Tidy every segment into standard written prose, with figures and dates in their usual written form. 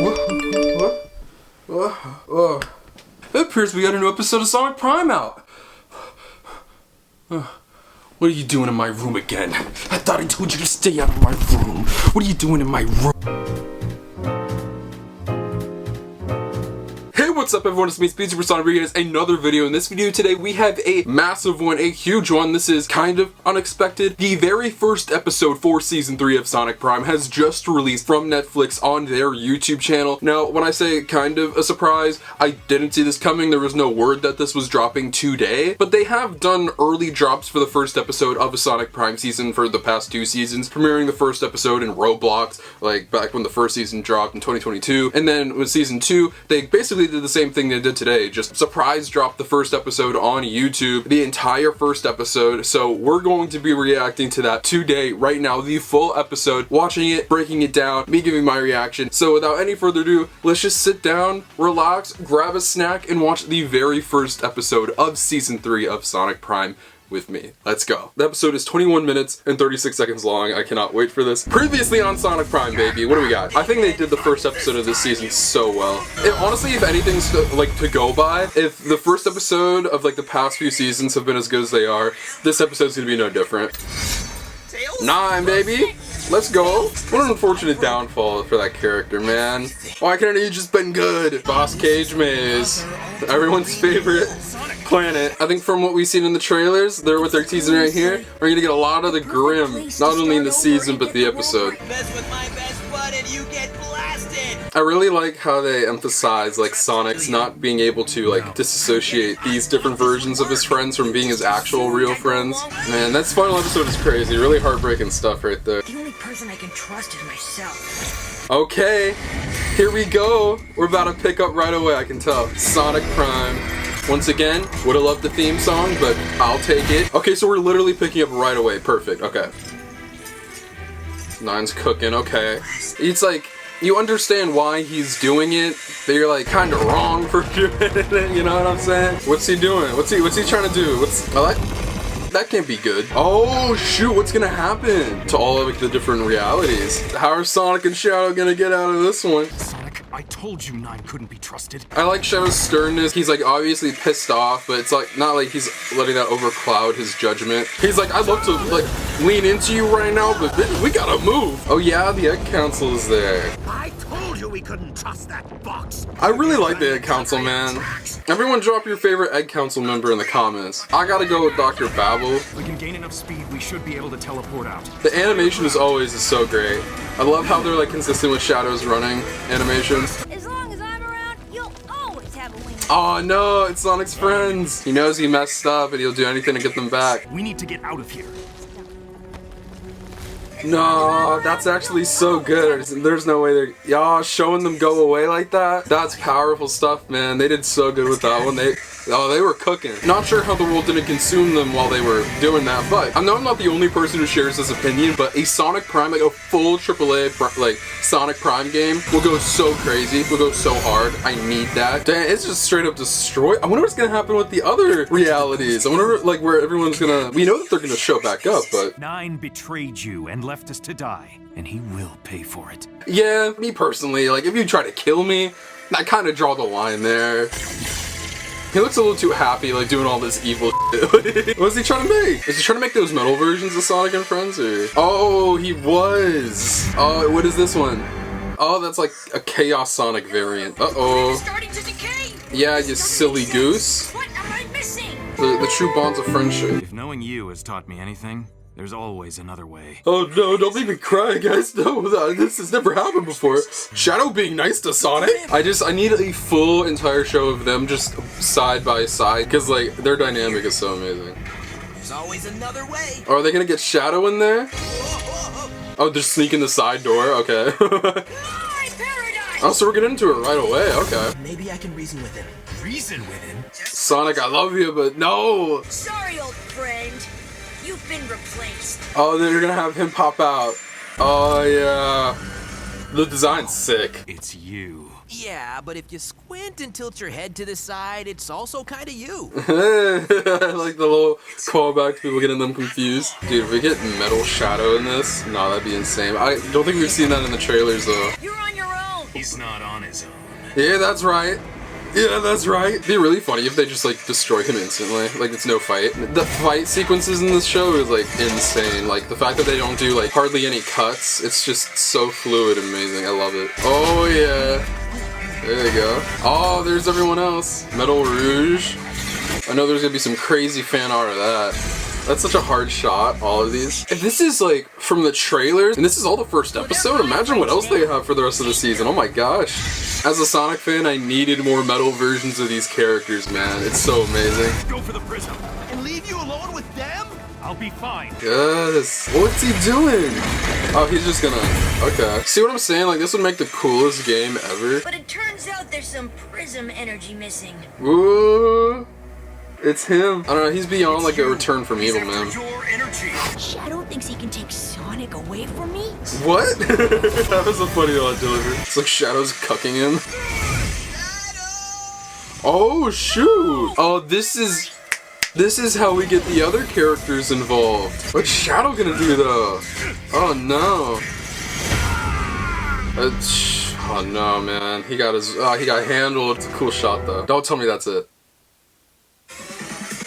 What? It appears we got a new episode of Sonic Prime out. What are you doing in my room again? I thought I told you to stay out of my room. What are you doing in my room? Hey, what's up everyone, it's me, SpeedSuperSonic, bringing us another video. In this video today, we have a massive one, a huge one. This is kind of unexpected. The very first episode for Season 3 of Sonic Prime has just released from Netflix on their YouTube channel. Now, when I say kind of a surprise, I didn't see this coming. There was no word that this was dropping today, but they have done early drops for the first episode of a Sonic Prime season for the past 2 seasons, premiering the first episode in Roblox, like back when the first season dropped in 2022, and then with Season 2, they basically did the same thing they did today, just surprise drop the first episode on YouTube, the entire first episode. So we're going to be reacting to that today, right now, the full episode, watching it, breaking it down, me giving my reaction. So without any further ado, let's just sit down, relax, grab a snack, and watch the very first episode of Season 3 of Sonic Prime with me. Let's go. The episode is 21 minutes and 36 seconds long. I cannot wait for this. Previously on Sonic Prime, baby. What do we got? I think they did the first episode of this season so well. Honestly, if anything's to go by, if the first episode of like the past few seasons have been as good as they are, this episode's gonna be no different. 9, baby. Let's go. What an unfortunate downfall for that character, man. Why can't he just been good? Boss Cage Maze. Everyone's favorite planet. I think from what we've seen in the trailers, they're what they're teasing right here, we're gonna get a lot of the Grim, not only in the season, but the episode. I really like how they emphasize like Sonic's not being able to like disassociate these different versions of his friends from being his actual real friends. Man, that final episode is crazy. Really heartbreaking stuff right there. The only person I can trust is myself. Okay, here we go. We're about to pick up right away, I can tell. Sonic Prime. Once again, would have loved the theme song, but I'll take it. Okay, so we're literally picking up right away. Perfect, okay. 9's cooking, okay. It's like, you understand why he's doing it, but you're like kind of wrong for doing it, you know what I'm saying? What's he doing? What's he trying to do? That can't be good. Oh shoot, what's gonna happen to all of the different realities? How are Sonic and Shadow gonna get out of this one? Sonic, I told you 9 couldn't be trusted. I like Shadow's sternness. He's like obviously pissed off, but it's like not like he's letting that overcloud his judgment. He's like, I'd love to like lean into you right now, but we gotta move. Oh yeah, the Egg Council is there. I told you we couldn't trust that box. I really like the Egg Council, man. Everyone drop your favorite Egg Council member in the comments. I gotta go with Dr. Babble. We can gain enough speed, we should be able to teleport out. The animation is always so great. I love how they're like consistent with Shadow's running animations. As long as I'm around, you'll always have a wing. Oh no, it's Sonic's friends. He knows he messed up and he'll do anything to get them back. We need to get out of here. No, that's actually so good. There's no way they're y'all showing them go away like that. That's powerful stuff, man. They did so good with that one. They were cooking. Not sure how the world didn't consume them while they were doing that, but I know I'm not the only person who shares this opinion, but a Sonic Prime, like a full AAA like Sonic Prime game will go so crazy, will go so hard. I need that. Damn, it's just straight up destroy. I wonder what's gonna happen with the other realities. I wonder like where everyone's gonna, we know that they're gonna show back up, but 9 betrayed you and left us to die, and he will pay for it. yeah, me personally, like if you try to kill me, I kind of draw the line there. He looks a little too happy, like, doing all this evil shit. What is he trying to make? Is he trying to make those metal versions of Sonic and Friends, or? Oh, he was! Oh, what is this one? Oh, that's like a Chaos Sonic variant. Uh-oh. Starting to decay. Yeah, you silly goose. What am I missing? The true bonds of friendship. If knowing you has taught me anything, there's always another way. Oh no, don't make me cry, guys. No, this has never happened before. Shadow being nice to Sonic? I need a full entire show of them just side by side, because like, their dynamic is so amazing. There's always another way. Oh, are they gonna get Shadow in there? Oh, they're sneaking the side door? Okay. Oh, so we're getting into it right away, okay. Maybe I can reason with him. Reason with him? Sonic, I love you, but no! Sorry, old friend. You've been replaced. Oh, they're gonna have him pop out. Oh, yeah. The design's sick. It's you. Yeah, but if you squint and tilt your head to the side, it's also kind of you. I like the little callback to people getting them confused. Dude, if we get Metal Shadow in this, no, that'd be insane. I don't think we've seen that in the trailers, though. You're on your own. He's not on his own. Yeah, that's right. Yeah, that's right. It'd be really funny if they just like destroy him instantly. Like it's no fight. The fight sequences in this show is like insane. Like the fact that they don't do like hardly any cuts. It's just so fluid and amazing. I love it. Oh yeah. There you go. Oh, there's everyone else. Metal Rouge. I know there's gonna be some crazy fan art of that. That's such a hard shot, all of these. If this is like from the trailers, and this is all the first episode, imagine what else they have for the rest of the season. Oh my gosh. As a Sonic fan, I needed more metal versions of these characters, man. It's so amazing. Go for the prism. And leave you alone with them? I'll be fine. Yes. What's he doing? Oh, he's just gonna... Okay. See what I'm saying? Like, this would make the coolest game ever. But it turns out there's some prism energy missing. Ooh. It's him. I don't know, he's beyond like a return from evil, man. Your energy. Shadow thinks he can take Sonic away from me? What? That was a funny odd delivery. It's like Shadow's cucking him. Oh shoot! Oh, this is how we get the other characters involved. What's Shadow gonna do though? Oh no. Oh no, man. He got handled. It's a cool shot though. Don't tell me that's it.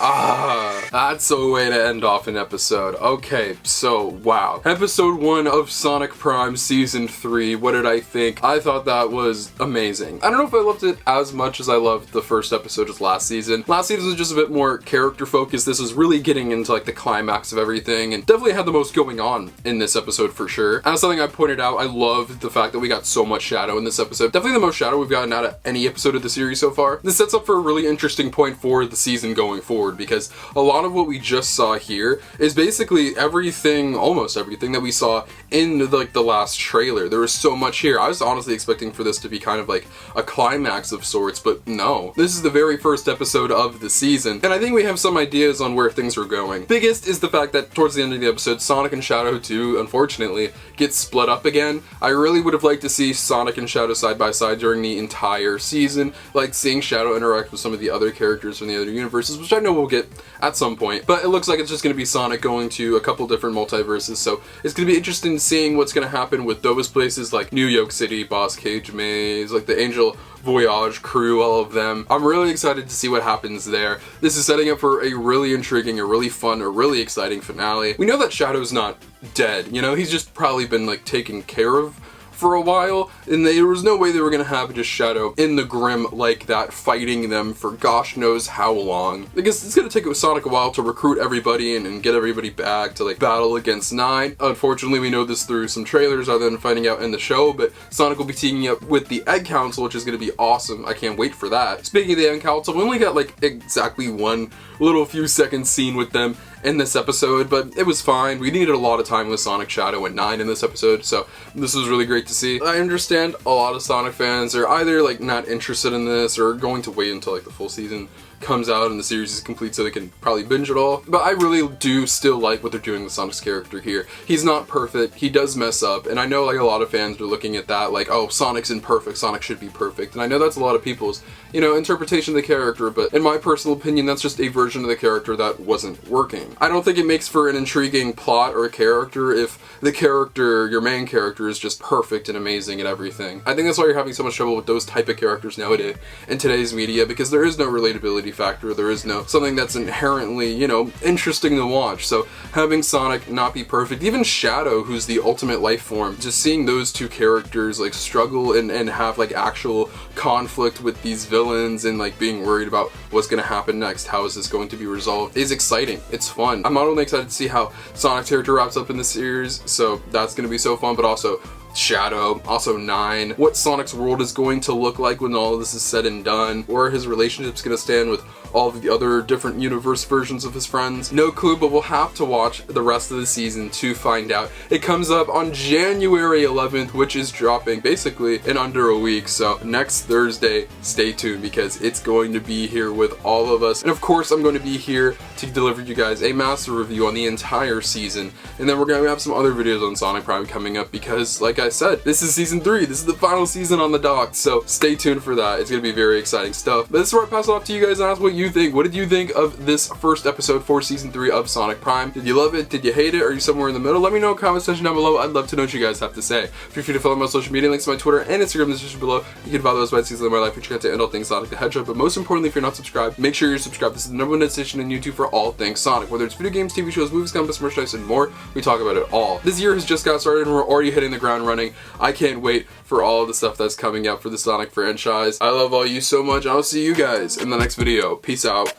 Ah, that's a way to end off an episode. Okay, so, wow. Episode 1 of Sonic Prime Season 3, what did I think? I thought that was amazing. I don't know if I loved it as much as I loved the first episode of last season. Last season was just a bit more character focused. This was really getting into like the climax of everything, and definitely had the most going on in this episode for sure. As something I pointed out, I loved the fact that we got so much Shadow in this episode. Definitely the most Shadow we've gotten out of any episode of the series so far. This sets up for a really interesting point for the season going forward, because a lot of what we just saw here is basically everything, almost everything that we saw in the last trailer. There was so much here. I was honestly expecting for this to be kind of like a climax of sorts, but no. This is the very first episode of the season, and I think we have some ideas on where things are going. Biggest is the fact that towards the end of the episode, Sonic and Shadow 2, unfortunately, get split up again. I really would have liked to see Sonic and Shadow side by side during the entire season, like seeing Shadow interact with some of the other characters from the other universes, which I know we'll get at some point, but it looks like it's just going to be Sonic going to a couple different multiverses, so it's going to be interesting seeing what's going to happen with those places like New York City, Boss Cage Maze, like the Angel Voyage crew, all of them. I'm really excited to see what happens there. This is setting up for a really intriguing, a really fun, a really exciting finale. We know that Shadow's not dead, you know, he's just probably been like taken care of for a while, and there was no way they were gonna have just Shadow in the Grim like that, fighting them for gosh knows how long. I guess it's gonna take Sonic a while to recruit everybody and get everybody back to like battle against 9. Unfortunately, we know this through some trailers rather than finding out in the show, but Sonic will be teaming up with the Egg Council, which is gonna be awesome. I can't wait for that. Speaking of the Egg Council, we only got like exactly one little few second scene with them in this episode, but it was fine. We needed a lot of time with Sonic, Shadow, and 9 in this episode, so this was really great to see. I understand a lot of Sonic fans are either like not interested in this or going to wait until like the full season comes out and the series is complete so they can probably binge it all, but I really do still like what they're doing with Sonic's character here. He's not perfect, he does mess up, and I know like a lot of fans are looking at that like, oh, Sonic's imperfect, Sonic should be perfect, and I know that's a lot of people's, you know, interpretation of the character, but in my personal opinion, that's just a version of the character that wasn't working. I don't think it makes for an intriguing plot or a character if the character, your main character, is just perfect and amazing at everything. I think that's why you're having so much trouble with those type of characters nowadays in today's media, because there is no relatability factor, there is no something that's inherently, you know, interesting to watch. So having Sonic not be perfect, even Shadow, who's the ultimate life form, just seeing those two characters like struggle and have like actual conflict with these villains and like being worried about what's gonna happen next, how is this going to be resolved, is exciting. It's fun. I'm not only excited to see how Sonic's character wraps up in the series, so that's gonna be so fun, but also Shadow, also 9, what Sonic's world is going to look like when all of this is said and done, where his relationship's gonna stand with all of the other different universe versions of his friends. No clue, but we'll have to watch the rest of the season to find out. It comes up on January 11th, which is dropping basically in under a week, so next Thursday, stay tuned because it's going to be here with all of us. And of course, I'm going to be here to deliver you guys a master review on the entire season, and then we're going to have some other videos on Sonic Prime coming up because, like I said, this is season 3, this is the final season on the dock, so stay tuned for that. It's going to be very exciting stuff. But this is where I pass it off to you guys and ask what you you think? What did you think of this first episode for season 3 of Sonic Prime? Did you love it? Did you hate it? Are you somewhere in the middle? Let me know in the comment section down below. I'd love to know what you guys have to say. Feel free to follow my social media links to my Twitter and Instagram in the description below. You can follow those websites in my life, which got to end all things Sonic the Hedgehog. But most importantly, if you're not subscribed, make sure you're subscribed. This is the #1 destination on YouTube for all things Sonic. Whether it's video games, TV shows, movies, comics, merchandise, and more, we talk about it all. This year has just got started and we're already hitting the ground running. I can't wait for all of the stuff that's coming out for the Sonic franchise. I love all you so much. I'll see you guys in the next video. Peace out.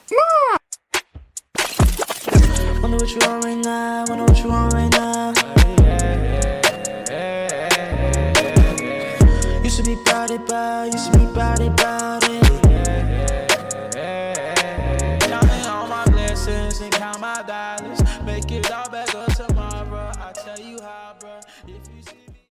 Wonder what you want right now, wonder what you want right now. Used to be body by, used to be body by.